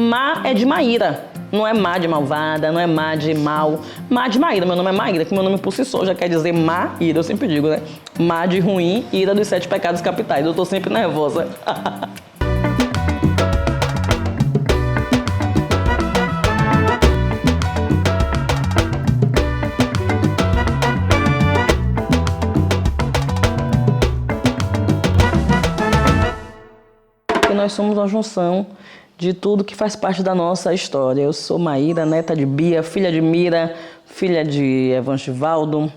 Má é de Maíra. Não é má de malvada, não é má de mal. Má de Maíra. Meu nome é Maíra, que meu nome por si só já quer dizer Maíra. Eu sempre digo, né? Má de ruim, ira dos 7 pecados capitais. Eu tô sempre nervosa. Nós somos uma junção de tudo que faz parte da nossa história. Eu sou Maíra, neta de Bia, filha de Mira, filha de Evangivaldo,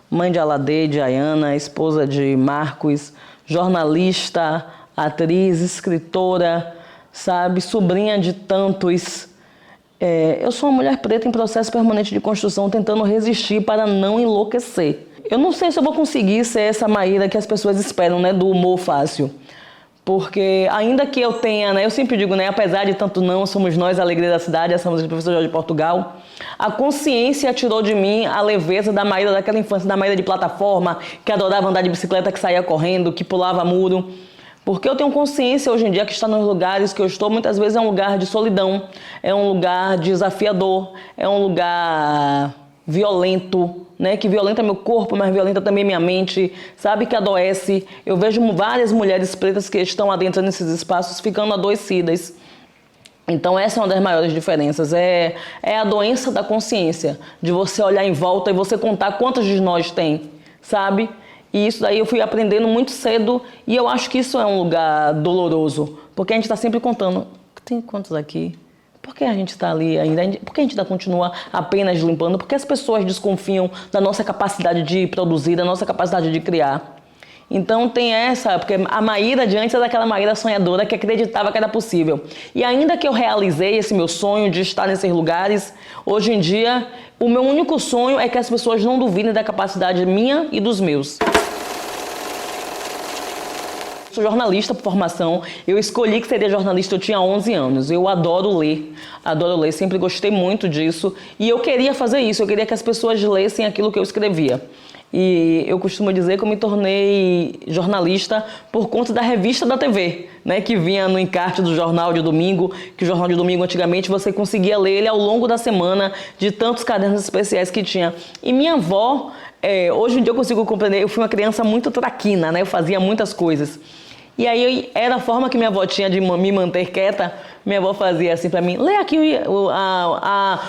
mãe de Alade, de Ayana, esposa de Marcos, jornalista, atriz, escritora, sabe, sobrinha de tantos. Eu sou uma mulher preta em processo permanente de construção, tentando resistir para não enlouquecer. Eu não sei se eu vou conseguir ser essa Maíra que as pessoas esperam, né, do humor fácil. Porque ainda que eu tenha, né, eu sempre digo, né, apesar de tanto não, somos nós a alegria da cidade, essa música do professor Jorge Portugal, a consciência tirou de mim a leveza da Maíra daquela infância, da Maíra de plataforma, que adorava andar de bicicleta, que saía correndo, que pulava muro. Porque eu tenho consciência hoje em dia que estar nos lugares que eu estou, muitas vezes é um lugar de solidão, é um lugar desafiador, é um lugar violento, né, que violenta meu corpo, mas violenta também minha mente, sabe, que adoece. Eu vejo várias mulheres pretas que estão adentrando nesses espaços ficando adoecidas. Então essa é uma das maiores diferenças, é a doença da consciência, de você olhar em volta e você contar quantos de nós tem, sabe? E isso daí eu fui aprendendo muito cedo e eu acho que isso é um lugar doloroso, porque a gente está sempre contando, tem quantos aqui? Por que a gente está ali ainda? Por que a gente ainda continua apenas limpando? Por que as pessoas desconfiam da nossa capacidade de produzir, da nossa capacidade de criar? Então tem essa, porque a Maíra de antes era aquela Maíra sonhadora que acreditava que era possível. E ainda que eu realizei esse meu sonho de estar nesses lugares, hoje em dia o meu único sonho é que as pessoas não duvidem da capacidade minha e dos meus. Sou jornalista por formação, eu escolhi que seria jornalista, eu tinha 11 anos, eu adoro ler, sempre gostei muito disso e eu queria fazer isso, eu queria que as pessoas lessem aquilo que eu escrevia. E eu costumo dizer que eu me tornei jornalista por conta da revista da TV, né, que vinha no encarte do jornal de domingo, que o jornal de domingo antigamente você conseguia ler ele ao longo da semana, de tantos cadernos especiais que tinha. E minha avó, hoje em dia eu consigo compreender, eu fui uma criança muito traquina, né, eu fazia muitas coisas. E aí era a forma que minha avó tinha de me manter quieta. Minha avó fazia assim pra mim, lê aqui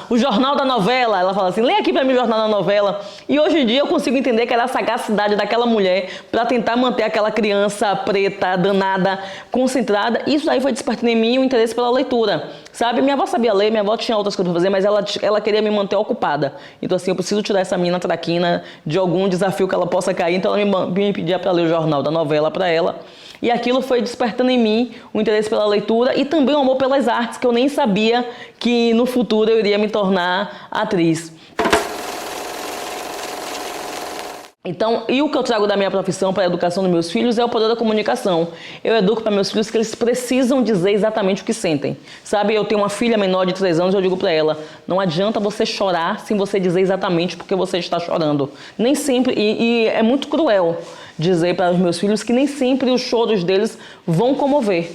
o jornal da novela. Ela fala assim, lê aqui pra mim o jornal da novela. E hoje em dia eu consigo entender que era a sagacidade daquela mulher pra tentar manter aquela criança preta, danada, concentrada. Isso aí foi despertando em mim o interesse pela leitura, sabe? Minha avó sabia ler, minha avó tinha outras coisas pra fazer, mas ela queria me manter ocupada. Então assim, eu preciso tirar essa menina traquina de algum desafio que ela possa cair. Então ela me pedia pra ler o jornal da novela pra ela. E aquilo foi despertando em mim o interesse pela leitura e também o amor pelas artes, que eu nem sabia que no futuro eu iria me tornar atriz. Então, e o que eu trago da minha profissão para a educação dos meus filhos é o poder da comunicação. Eu educo para meus filhos que eles precisam dizer exatamente o que sentem. Sabe, eu tenho uma filha menor de 3 anos, eu digo para ela, não adianta você chorar sem você dizer exatamente porque você está chorando. Nem sempre, e é muito cruel dizer para os meus filhos que nem sempre os choros deles vão comover.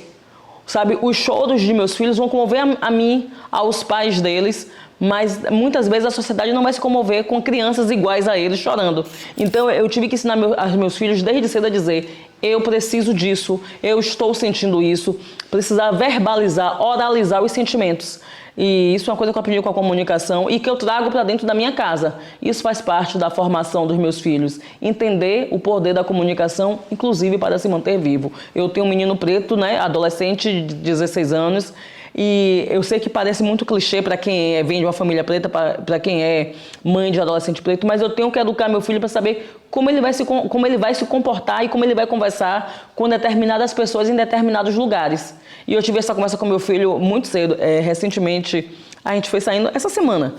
Sabe, os choros de meus filhos vão comover a mim, aos pais deles, mas muitas vezes a sociedade não vai se comover com crianças iguais a eles chorando. Então eu tive que ensinar aos meus filhos desde cedo a dizer, eu preciso disso, eu estou sentindo isso, precisar verbalizar, oralizar os sentimentos. E isso é uma coisa que eu aprendi com a comunicação e que eu trago para dentro da minha casa. Isso faz parte da formação dos meus filhos. Entender o poder da comunicação, inclusive para se manter vivo. Eu tenho um menino preto, né, adolescente de 16 anos, e eu sei que parece muito clichê para quem vem de uma família preta, para quem é mãe de adolescente preto, mas eu tenho que educar meu filho para saber como ele vai se comportar e como ele vai conversar com determinadas pessoas em determinados lugares. E eu tive essa conversa com meu filho muito cedo. Recentemente, a gente foi saindo essa semana.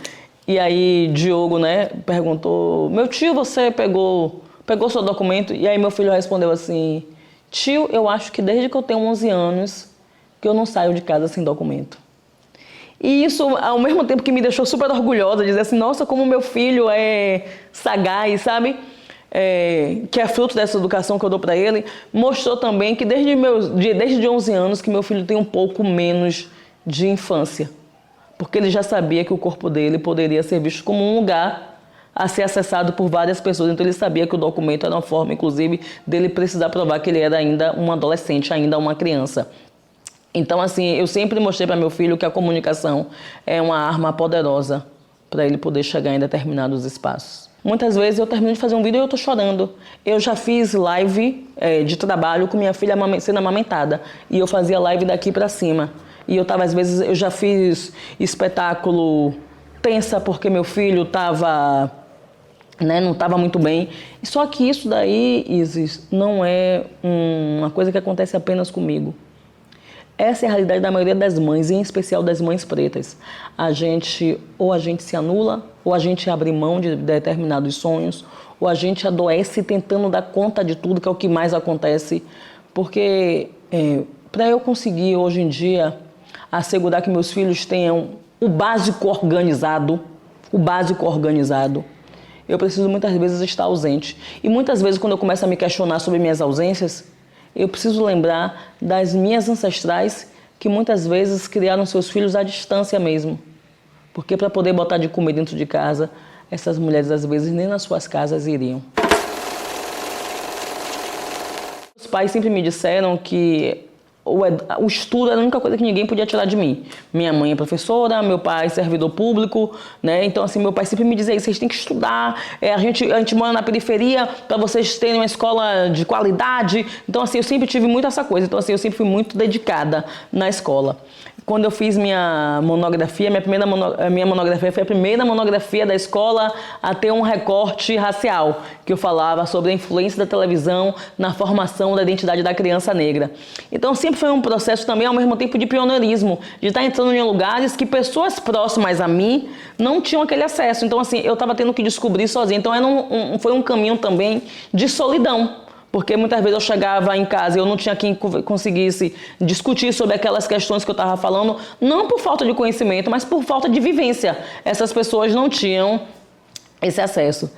E aí, Diogo, né, perguntou, meu tio, você pegou seu documento? E aí meu filho respondeu assim, tio, eu acho que desde que eu tenho 11 anos, que eu não saio de casa sem documento. E isso, ao mesmo tempo que me deixou super orgulhosa, dizer assim, nossa, como meu filho é sagaz, sabe? Que é fruto dessa educação que eu dou para ele, mostrou também que desde 11 anos que meu filho tem um pouco menos de infância, porque ele já sabia que o corpo dele poderia ser visto como um lugar a ser acessado por várias pessoas. Então ele sabia que o documento era uma forma, inclusive, dele precisar provar que ele era ainda um adolescente, ainda uma criança. Então, assim, eu sempre mostrei para meu filho que a comunicação é uma arma poderosa para ele poder chegar em determinados espaços. Muitas vezes eu termino de fazer um vídeo e eu tô chorando. Eu já fiz live de trabalho com minha filha sendo amamentada. E eu fazia live daqui para cima. E eu tava, às vezes, eu já fiz espetáculo tensa porque meu filho tava, né, não estava muito bem. Só que isso daí, Isis, não é uma coisa que acontece apenas comigo. Essa é a realidade da maioria das mães, em especial das mães pretas. Ou a gente se anula, ou a gente abre mão de determinados sonhos, ou a gente adoece tentando dar conta de tudo, que é o que mais acontece. Porque para eu conseguir, hoje em dia, assegurar que meus filhos tenham o básico organizado, eu preciso muitas vezes estar ausente. E muitas vezes, quando eu começo a me questionar sobre minhas ausências, eu preciso lembrar das minhas ancestrais que muitas vezes criaram seus filhos à distância mesmo. Porque para poder botar de comer dentro de casa, essas mulheres às vezes nem nas suas casas iriam. Os pais sempre me disseram que o estudo era a única coisa que ninguém podia tirar de mim. Minha mãe é professora, meu pai é servidor público, né? Então, assim, meu pai sempre me dizia isso: vocês têm que estudar, a gente mora na periferia para vocês terem uma escola de qualidade. Então, assim, eu sempre tive muito essa coisa. Então, assim, eu sempre fui muito dedicada na escola. Quando eu fiz minha monografia, minha monografia foi a primeira monografia da escola a ter um recorte racial, que eu falava sobre a influência da televisão na formação da identidade da criança negra. Então sempre foi um processo também, ao mesmo tempo, de pioneirismo, de estar entrando em lugares que pessoas próximas a mim não tinham aquele acesso. Então, assim, eu estava tendo que descobrir sozinha. Então foi um caminho também de solidão. Porque muitas vezes eu chegava em casa e eu não tinha quem conseguisse discutir sobre aquelas questões que eu estava falando, não por falta de conhecimento, mas por falta de vivência. Essas pessoas não tinham esse acesso.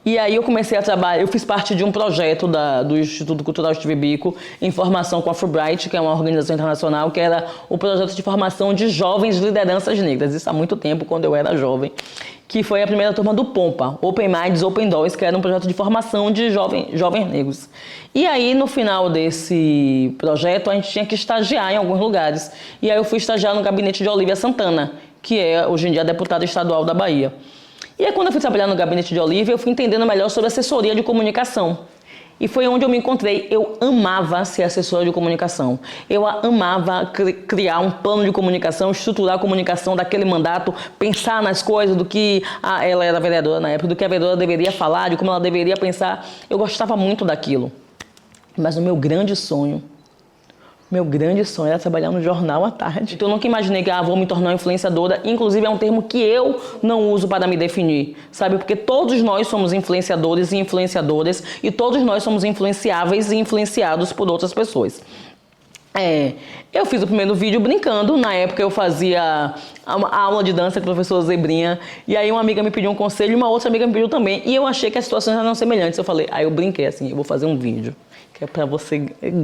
E aí eu comecei a trabalhar, eu fiz parte de um projeto do Instituto Cultural Steve Biko, em formação com a Fulbright, que é uma organização internacional, que era o projeto de formação de jovens lideranças negras. Isso há muito tempo, quando eu era jovem. Que foi a primeira turma do POMPA, Open Minds, Open Doors, que era um projeto de formação de jovens negros. E aí, no final desse projeto, a gente tinha que estagiar em alguns lugares. E aí eu fui estagiar no gabinete de Olívia Santana, que é, hoje em dia, deputada estadual da Bahia. E aí, quando eu fui trabalhar no gabinete de Olívia, eu fui entendendo melhor sobre assessoria de comunicação. E foi onde eu me encontrei. Eu amava ser assessora de comunicação. Eu amava criar um plano de comunicação, estruturar a comunicação daquele mandato, pensar nas coisas do que ela era vereadora na época, do que a vereadora deveria falar, de como ela deveria pensar. Eu gostava muito daquilo. Mas o meu grande sonho era trabalhar no jornal à tarde. Então eu nunca imaginei que vou me tornar uma influenciadora. Inclusive é um termo que eu não uso para me definir, sabe? Porque todos nós somos influenciadores e influenciadoras e todos nós somos influenciáveis e influenciados por outras pessoas. Eu fiz o primeiro vídeo brincando. Na época eu fazia a aula de dança com o professor Zebrinha. E aí uma amiga me pediu um conselho e uma outra amiga me pediu também. E eu achei que as situações eram semelhantes. Eu falei, eu brinquei assim, eu vou fazer um vídeo que é pra você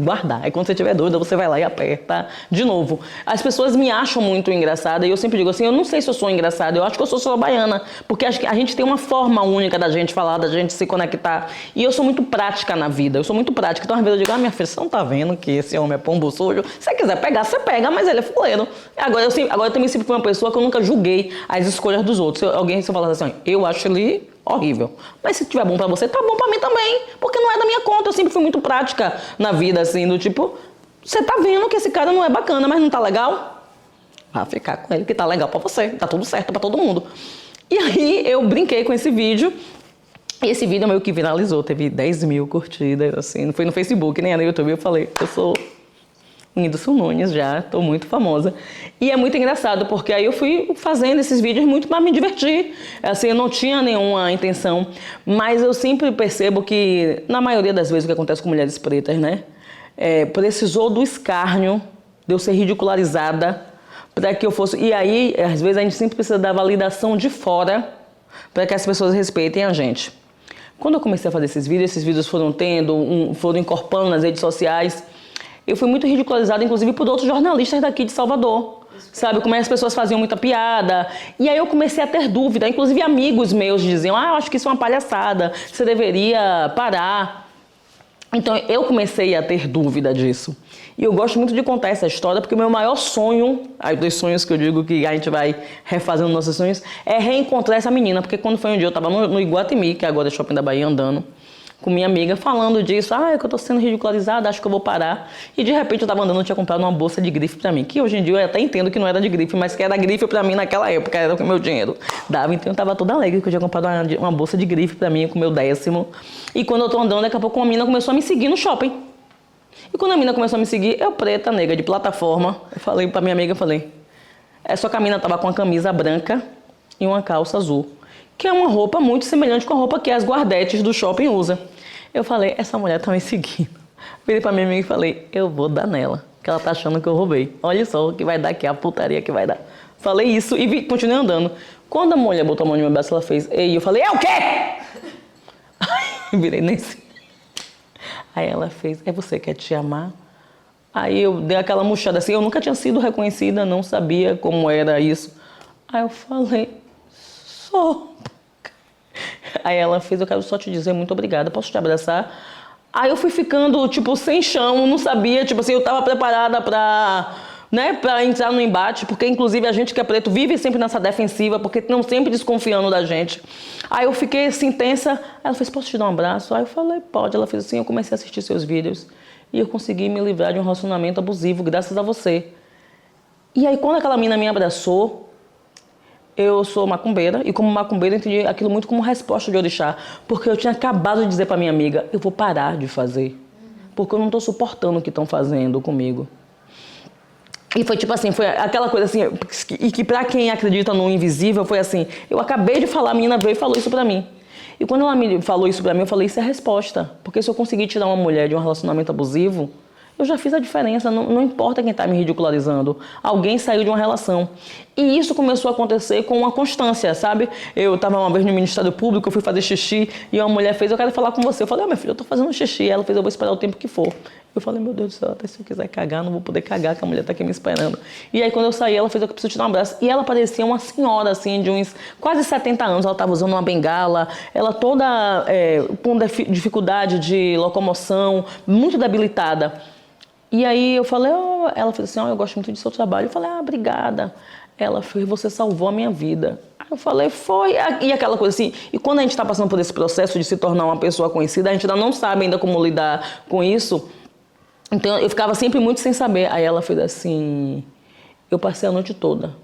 guardar. Aí quando você tiver dúvida, você vai lá e aperta de novo. As pessoas me acham muito engraçada e eu sempre digo assim, eu não sei se eu sou engraçada, eu acho que eu sou baiana, porque acho que a gente tem uma forma única da gente falar, da gente se conectar. E eu sou muito prática na vida, eu sou muito prática. Então às vezes eu digo, minha filha, você não tá vendo que esse homem é pombo sujo? Se você quiser pegar, você pega, mas ele é fuleiro. Agora eu também sempre fui uma pessoa que eu nunca julguei as escolhas dos outros. Se eu falasse assim, eu acho ele horrível. Mas se tiver bom pra você, tá bom pra mim também. Porque não é da minha conta. Eu sempre fui muito prática na vida, assim, do tipo, você tá vendo que esse cara não é bacana, mas não tá legal? Vai ficar com ele que tá legal pra você. Tá tudo certo pra todo mundo. E aí eu brinquei com esse vídeo. E esse vídeo meio que viralizou. Teve 10 mil curtidas, assim. Não foi no Facebook, nem no YouTube. Eu falei, eu sou Whindersson Nunes já, tô muito famosa. E é muito engraçado, porque aí eu fui fazendo esses vídeos muito para me divertir. Assim, eu não tinha nenhuma intenção, mas eu sempre percebo que, na maioria das vezes, o que acontece com mulheres pretas, né? Precisou do escárnio, de eu ser ridicularizada, para que eu fosse... E aí, às vezes, a gente sempre precisa da validação de fora, para que as pessoas respeitem a gente. Quando eu comecei a fazer esses vídeos foram foram incorporando nas redes sociais. Eu fui muito ridicularizada, inclusive, por outros jornalistas daqui de Salvador. Sabe, como as pessoas faziam muita piada. E aí eu comecei a ter dúvida. Inclusive amigos meus diziam, eu acho que isso é uma palhaçada, você deveria parar. Então eu comecei a ter dúvida disso. E eu gosto muito de contar essa história porque o meu maior sonho, aí dos sonhos que eu digo que a gente vai refazendo nossos sonhos, é reencontrar essa menina. Porque quando foi um dia eu estava no Iguatemi, que agora é Shopping da Bahia, andando com minha amiga, falando disso, é que eu tô sendo ridicularizada, acho que eu vou parar. E de repente eu tava andando, eu tinha comprado uma bolsa de grife pra mim, que hoje em dia eu até entendo que não era de grife, mas que era grife pra mim naquela época, era o meu dinheiro dava. Então eu tava toda alegre que eu tinha comprado uma bolsa de grife pra mim, com o meu 10º. E quando eu tô andando, daqui a pouco uma menina começou a me seguir no shopping. E quando a menina começou a me seguir, eu preta, nega, de plataforma, eu falei pra minha amiga, eu falei, só que a menina tava com uma camisa branca e uma calça azul, que é uma roupa muito semelhante com a roupa que as guardetes do shopping usam. Eu falei, essa mulher tá me seguindo. Virei pra minha amiga e falei, eu vou dar nela, que ela tá achando que eu roubei. Olha só o que vai dar aqui, a putaria que vai dar. Falei isso e continuei andando. Quando a mulher botou a mão no meu braço, ela fez, ei, eu falei, é o quê? Aí virei nesse. Aí ela fez, você quer te amar? Aí eu dei aquela murchada assim, eu nunca tinha sido reconhecida, não sabia como era isso. Aí eu falei, sou. Aí ela fez, eu quero só te dizer muito obrigada, posso te abraçar? Aí eu fui ficando, tipo, sem chão, não sabia, tipo assim, eu tava preparada pra entrar no embate, porque inclusive a gente que é preto vive sempre nessa defensiva, porque estão sempre desconfiando da gente. Aí eu fiquei assim, tensa, aí ela fez, posso te dar um abraço? Aí eu falei, pode. Ela fez assim, eu comecei a assistir seus vídeos e eu consegui me livrar de um relacionamento abusivo, graças a você. E aí quando aquela menina me abraçou, eu sou macumbeira, e como macumbeira eu entendi aquilo muito como resposta de orixá, porque eu tinha acabado de dizer pra minha amiga, eu vou parar de fazer, porque eu não tô suportando o que estão fazendo comigo. E foi tipo assim, foi aquela coisa assim, e que pra quem acredita no invisível, foi assim, eu acabei de falar, a menina veio e falou isso pra mim. E quando ela me falou isso pra mim, eu falei, isso é a resposta, porque se eu conseguir tirar uma mulher de um relacionamento abusivo, eu já fiz a diferença, não importa quem está me ridicularizando. Alguém saiu de uma relação. E isso começou a acontecer com uma constância, sabe? Eu estava uma vez no Ministério Público, eu fui fazer xixi e uma mulher fez, eu quero falar com você. Eu falei, minha filha, eu estou fazendo xixi. Ela fez, eu vou esperar o tempo que for. Eu falei, meu Deus do céu, até se eu quiser cagar, não vou poder cagar, que a mulher está aqui me esperando. E aí quando eu saí, ela fez, eu preciso te dar um abraço. E ela parecia uma senhora, assim, de uns quase 70 anos. Ela estava usando uma bengala, ela toda com dificuldade de locomoção, muito debilitada. E aí eu falei, ela fez assim, eu gosto muito do seu trabalho. Eu falei, obrigada. Ela fez, você salvou a minha vida. Aí eu falei, foi. E aquela coisa assim, e quando a gente está passando por esse processo de se tornar uma pessoa conhecida, a gente ainda não sabe ainda como lidar com isso. Então eu ficava sempre muito sem saber. Aí ela fez assim, eu passei a noite toda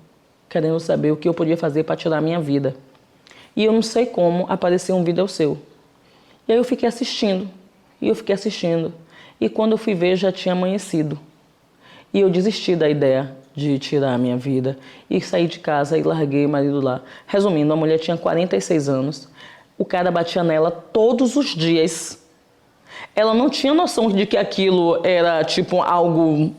querendo saber o que eu podia fazer para tirar a minha vida. E eu não sei como apareceu um vídeo seu. E aí eu fiquei assistindo, E quando eu fui ver, já tinha amanhecido. E eu desisti da ideia de tirar a minha vida. E saí de casa e larguei o marido lá. Resumindo, a mulher tinha 46 anos. O cara batia nela todos os dias. Ela não tinha noção de que aquilo era, tipo, algo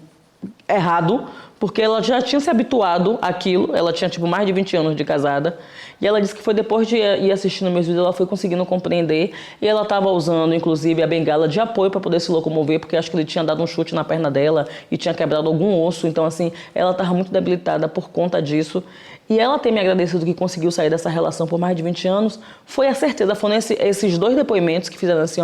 errado, porque ela já tinha se habituado àquilo. Ela tinha, tipo, mais de 20 anos de casada. E ela disse que foi depois de ir assistindo meus vídeos, ela foi conseguindo compreender. E ela estava usando, inclusive, a bengala de apoio para poder se locomover, porque acho que ele tinha dado um chute na perna dela e tinha quebrado algum osso. Então, assim, ela estava muito debilitada por conta disso. E ela ter me agradecido que conseguiu sair dessa relação por mais de 20 anos, foi a certeza. Foram esses 2 depoimentos que fizeram assim,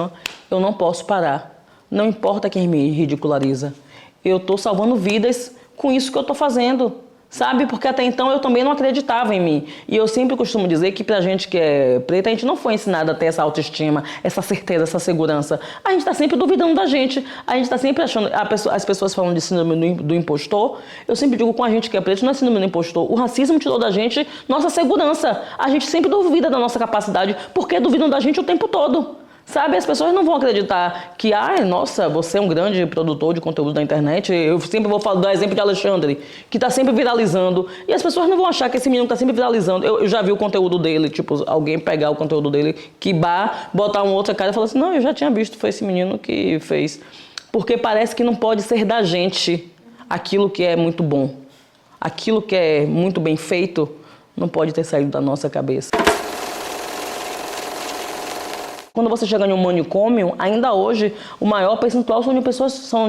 eu não posso parar. Não importa quem me ridiculariza. Eu estou salvando vidas com isso que eu estou fazendo, sabe? Porque até então eu também não acreditava em mim. E eu sempre costumo dizer que pra gente que é preta, a gente não foi ensinada a ter essa autoestima, essa certeza, essa segurança. A gente está sempre duvidando da gente. A gente está sempre achando... As pessoas falam de síndrome do impostor. Eu sempre digo com a gente que é preto, não é síndrome do impostor. O racismo tirou da gente nossa segurança. A gente sempre duvida da nossa capacidade, porque duvidam da gente o tempo todo. Sabe, as pessoas não vão acreditar que, nossa, você é um grande produtor de conteúdo da internet. Eu sempre vou dar exemplo de Alexandre, que está sempre viralizando. E as pessoas não vão achar que esse menino está sempre viralizando. Eu já vi o conteúdo dele, tipo, alguém pegar o conteúdo dele, botar uma outra cara e falar assim, não, eu já tinha visto, foi esse menino que fez. Porque parece que não pode ser da gente aquilo que é muito bom. Aquilo que é muito bem feito não pode ter saído da nossa cabeça. Quando você chega em um manicômio, ainda hoje, o maior percentual são de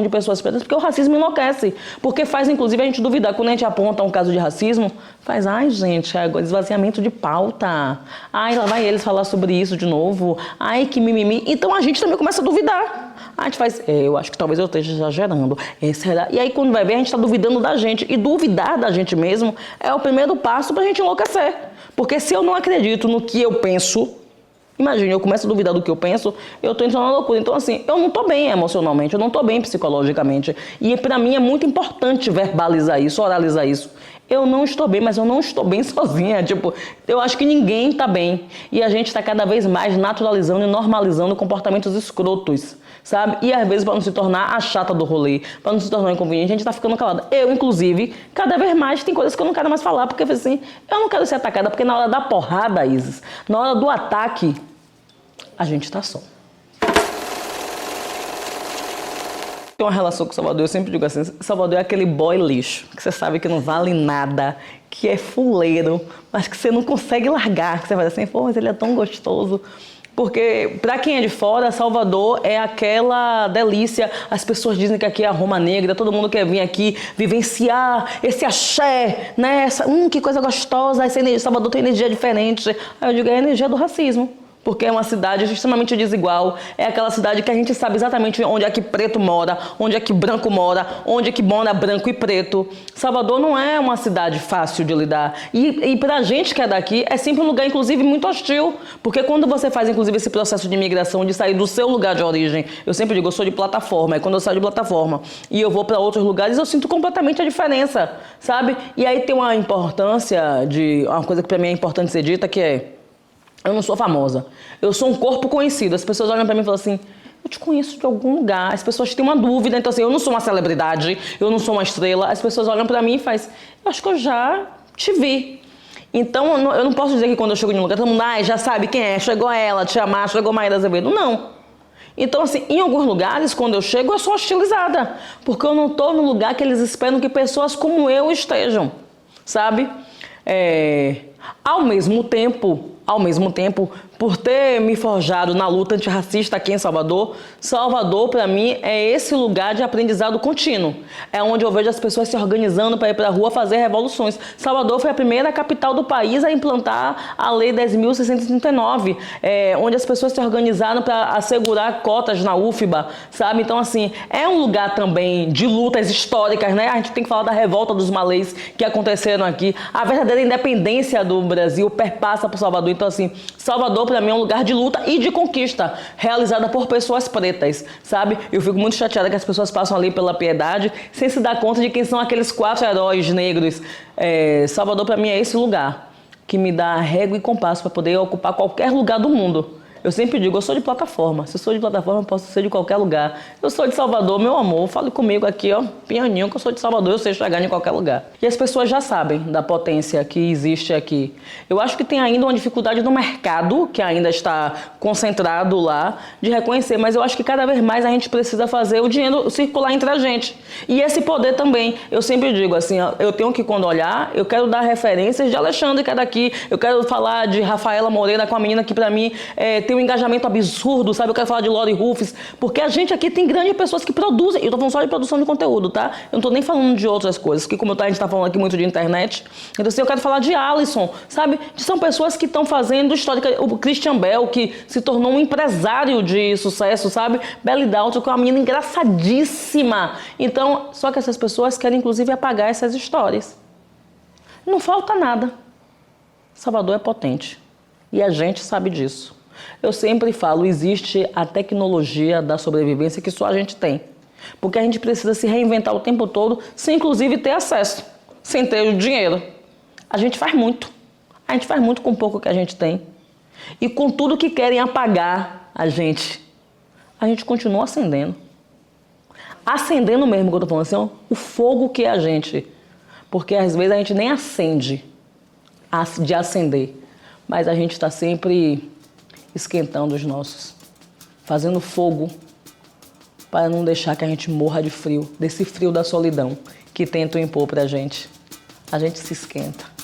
pessoas pretas, porque o racismo enlouquece. Porque faz, inclusive, a gente duvidar. Quando a gente aponta um caso de racismo, faz, ai, gente, é esvaziamento de pauta. Ai, lá vai eles falar sobre isso de novo. Ai, que mimimi. Então a gente também começa a duvidar. A gente faz, eu acho que talvez eu esteja exagerando. Será? E aí, quando vai ver, a gente está duvidando da gente. E duvidar da gente mesmo é o primeiro passo para a gente enlouquecer. Porque se eu não acredito no que eu penso, imagina, eu começo a duvidar do que eu penso, eu estou entrando na loucura. Então, assim, eu não estou bem emocionalmente, eu não estou bem psicologicamente. E para mim é muito importante verbalizar isso, oralizar isso. Eu não estou bem, mas eu não estou bem sozinha. Tipo, eu acho que ninguém está bem. E a gente está cada vez mais naturalizando e normalizando comportamentos escrotos, sabe? E às vezes, para não se tornar a chata do rolê, para não se tornar inconveniente, a gente está ficando calada. Eu, inclusive, cada vez mais tem coisas que eu não quero mais falar, porque assim, eu não quero ser atacada, porque na hora da porrada, Isis, na hora do ataque, a gente está só. Tem uma relação com Salvador, eu sempre digo assim, Salvador é aquele boy lixo, que você sabe que não vale nada, que é fuleiro, mas que você não consegue largar, que você vai assim, pô, mas ele é tão gostoso. Porque, pra quem é de fora, Salvador é aquela delícia. As pessoas dizem que aqui é a Roma Negra, todo mundo quer vir aqui vivenciar esse axé, né? Que coisa gostosa, essa energia, Salvador tem energia diferente. Aí eu digo, é a energia do racismo. Porque é uma cidade extremamente desigual, é aquela cidade que a gente sabe exatamente onde é que preto mora, onde é que branco mora, onde é que mora branco e preto. Salvador não é uma cidade fácil de lidar. E pra gente que é daqui, é sempre um lugar, inclusive, muito hostil. Porque quando você faz, inclusive, esse processo de imigração, de sair do seu lugar de origem, eu sempre digo, eu sou de plataforma, é quando eu saio de plataforma e eu vou para outros lugares, eu sinto completamente a diferença, sabe? E aí tem uma importância, uma coisa que pra mim é importante ser dita, que é, eu não sou famosa. Eu sou um corpo conhecido. As pessoas olham pra mim e falam assim, eu te conheço de algum lugar. As pessoas têm uma dúvida. Então assim, eu não sou uma celebridade, eu não sou uma estrela. As pessoas olham pra mim e fazem, eu acho que eu já te vi. Então eu não posso dizer que quando eu chego em um lugar, todo mundo, já sabe quem é. Chegou ela, Tia Má, chegou Maíra Azevedo. Não. Então assim, em alguns lugares, quando eu chego, eu sou hostilizada. Porque eu não tô no lugar que eles esperam que pessoas como eu estejam. Sabe? Ao mesmo tempo, por ter me forjado na luta antirracista aqui em Salvador, Salvador, para mim, é esse lugar de aprendizado contínuo. É onde eu vejo as pessoas se organizando para ir para a rua fazer revoluções. Salvador foi a primeira capital do país a implantar a Lei 10.639, onde as pessoas se organizaram para assegurar cotas na UFBA, sabe? Então, assim, é um lugar também de lutas históricas, né? A gente tem que falar da revolta dos malês que aconteceram aqui. A verdadeira independência do Brasil perpassa por Salvador. Então, assim, Salvador, para mim, é um lugar de luta e de conquista, realizada por pessoas pretas, sabe? Eu fico muito chateada que as pessoas passam ali pela Piedade sem se dar conta de quem são aqueles 4 heróis negros. Salvador, para mim, é esse lugar que me dá régua e compasso para poder ocupar qualquer lugar do mundo. Eu sempre digo, eu sou de plataforma. Se eu sou de plataforma, eu posso ser de qualquer lugar. Eu sou de Salvador, meu amor. Fale comigo aqui, ó, pianinho, que eu sou de Salvador, eu sei chegar em qualquer lugar. E as pessoas já sabem da potência que existe aqui. Eu acho que tem ainda uma dificuldade no mercado, que ainda está concentrado lá, de reconhecer. Mas eu acho que cada vez mais a gente precisa fazer o dinheiro circular entre a gente. E esse poder também. Eu sempre digo assim, ó, eu tenho que, quando olhar, eu quero dar referências de Alexandre, que é daqui. Eu quero falar de Rafaela Moreira, com a menina que, pra mim, tem um engajamento absurdo, sabe? Eu quero falar de Lori Ruffs, porque a gente aqui tem grandes pessoas que produzem. Eu tô falando só de produção de conteúdo, tá? Eu não tô nem falando de outras coisas, que como a gente tá falando aqui muito de internet. Então, assim, eu quero falar de Alisson, sabe? São pessoas que estão fazendo histórica. O Christian Bell, que se tornou um empresário de sucesso, sabe? Belly Dalton, que é uma menina engraçadíssima. Então, só que essas pessoas querem, inclusive, apagar essas histórias. Não falta nada. Salvador é potente. E a gente sabe disso. Eu sempre falo, existe a tecnologia da sobrevivência que só a gente tem. Porque a gente precisa se reinventar o tempo todo, sem inclusive ter acesso, sem ter o dinheiro. A gente faz muito. A gente faz muito com o pouco que a gente tem. E com tudo que querem apagar a gente continua acendendo. Acendendo mesmo, que eu tô falando assim, ó, o fogo que é a gente. Porque às vezes a gente nem acende de acender, mas a gente está sempre esquentando os nossos, fazendo fogo para não deixar que a gente morra de frio, desse frio da solidão que tentam impor pra gente. A gente se esquenta.